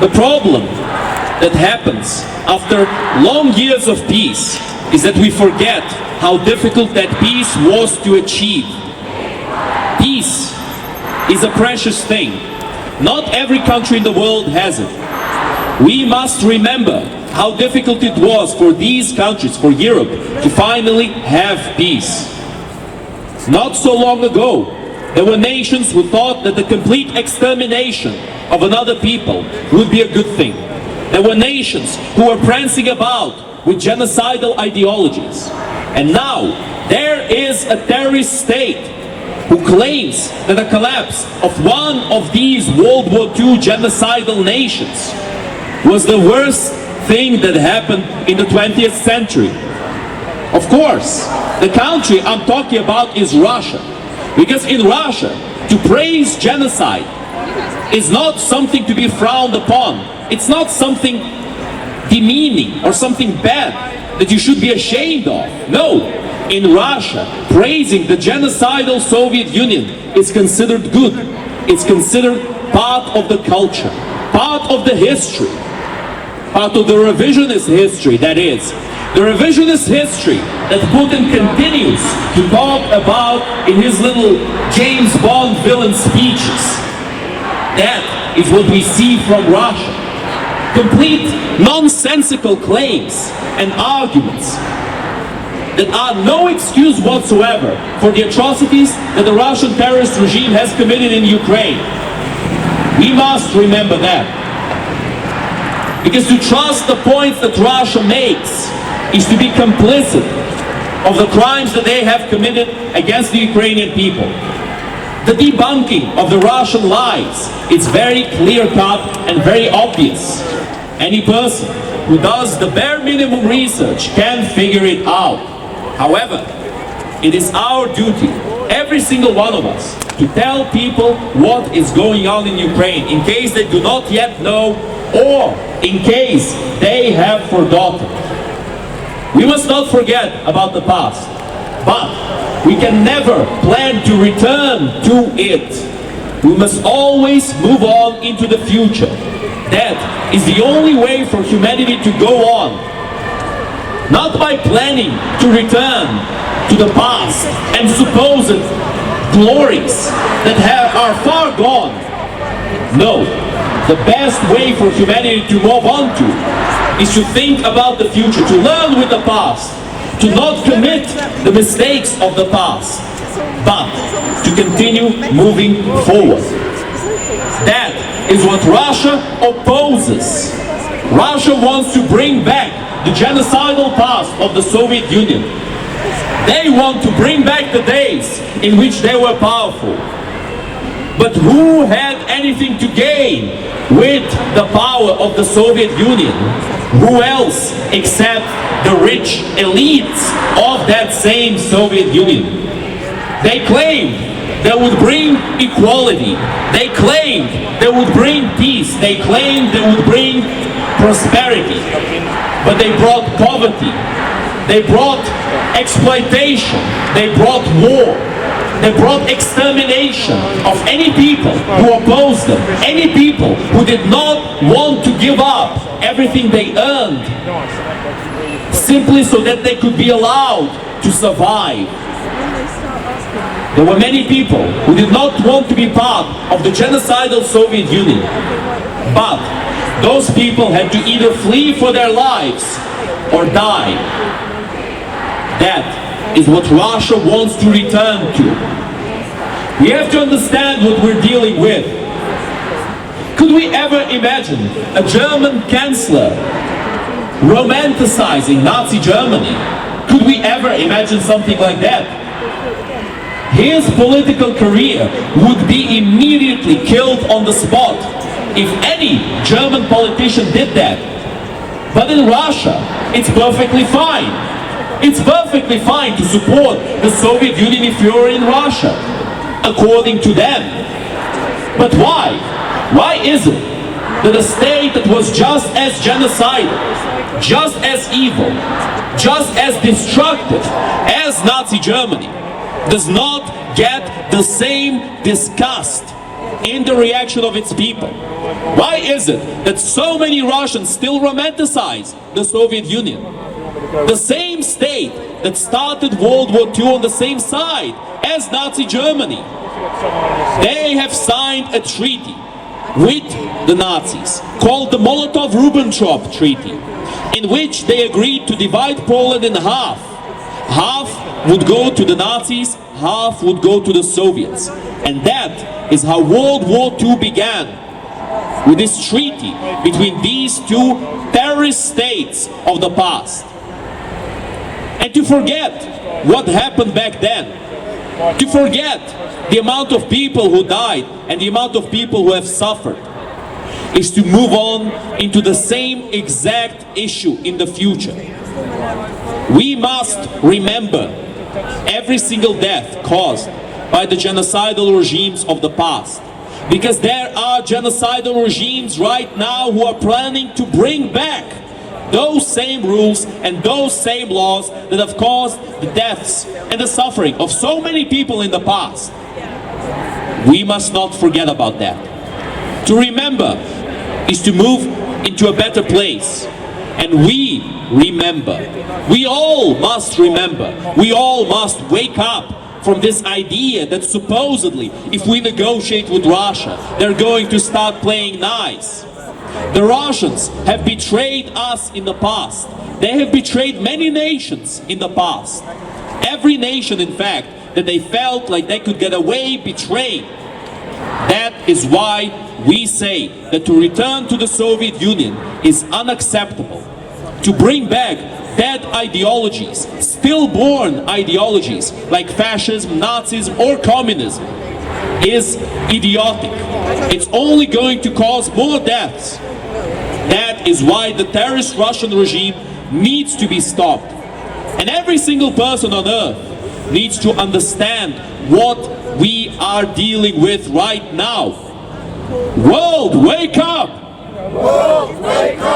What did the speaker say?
The problem that happens after long years of peace is that we forget how difficult that peace was to achieve. Peace is a precious thing. Not every country in the world has it. We must remember how difficult it was for these countries, for Europe, to finally have peace. Not so long ago, there were nations who thought that the complete extermination of another people would be a good thing. There were nations who were prancing about with genocidal ideologies. And now, there is a terrorist state who claims that the collapse of one of these World War II genocidal nations was the worst thing that happened in the 20th century. Of course, the country I'm talking about is Russia. Because in Russia, to praise genocide is not something to be frowned upon. It's not something demeaning or something bad that you should be ashamed of. No, in Russia, praising the genocidal Soviet Union is considered good. It's considered part of the culture, part of the history, part of the revisionist history, that is. The revisionist history that Putin continues to talk about in his little James Bond villain speeches. That is what we see from Russia. Complete nonsensical claims and arguments that are no excuse whatsoever for the atrocities that the Russian terrorist regime has committed in Ukraine. We must remember that. Because to trust the points that Russia makes is to be complicit of the crimes that they have committed against the Ukrainian people. The debunking of the Russian lies is very clear-cut and very obvious. Any person who does the bare minimum research can figure it out. However, it is our duty, every single one of us, to tell people what is going on in Ukraine, in case they do not yet know, or in case they have forgotten. We must not forget about the past, but we can never plan to return to it. We must always move on into the future. That is the only way for humanity to go on. Not by planning to return to the past and supposed glories that are far gone. No, the best way for humanity to move on to is to think about the future, to learn with the past, to not commit the mistakes of the past, but to continue moving forward. That is what Russia opposes. Russia wants to bring back the genocidal past of the Soviet Union. They want to bring back the days in which they were powerful. But who had anything to gain with the power of the Soviet Union? Who else except the rich elites of that same Soviet Union? They claimed they would bring equality. They claimed they would bring peace. They claimed they would bring prosperity. But they brought poverty. They brought exploitation. They brought war. They brought extermination of any people who opposed them, any people who did not want to give up everything they earned, simply so that they could be allowed to survive. There were many people who did not want to be part of the genocidal Soviet Union, but those people had to either flee for their lives or die. That is what Russia wants to return to. We have to understand what we're dealing with. Could we ever imagine a German chancellor romanticizing Nazi Germany? Could we ever imagine something like that? His political career would be immediately killed on the spot if any German politician did that. But in Russia, it's perfectly fine. It's perfectly fine to support the Soviet Union if you're in Russia, according to them. But why? Why is it that a state that was just as genocidal, just as evil, just as destructive as Nazi Germany does not get the same disgust in the reaction of its people. Why is it that so many Russians still romanticize the Soviet Union? The same state that started World War II on the same side as Nazi Germany. They have signed a treaty with the Nazis called the Molotov-Ribbentrop Treaty, in which they agreed to divide Poland in half. Half would go to the Nazis, half would go to the Soviets. And that is how World War II began, with this treaty between these two terrorist states of the past. And to forget what happened back then, to forget the amount of people who died and the amount of people who have suffered, is to move on into the same exact issue in the future. We must remember every single death caused by the genocidal regimes of the past, because there are genocidal regimes right now who are planning to bring back those same rules and those same laws that have caused the deaths and the suffering of so many people in the past. We must not forget about that. To remember is to move into a better place. And we remember. We all must remember. We all must wake up from this idea that supposedly if we negotiate with Russia, they're going to start playing nice. The Russians have betrayed us in the past. They have betrayed many nations in the past. Every nation, in fact, that they felt like they could get away betrayed. That is why we say that to return to the Soviet Union is unacceptable. To bring back dead ideologies, stillborn ideologies like fascism, Nazism or communism is idiotic. It's only going to cause more deaths. That is why the terrorist Russian regime needs to be stopped. And every single person on earth needs to understand what we are dealing with right now. World, wake up! World, wake up!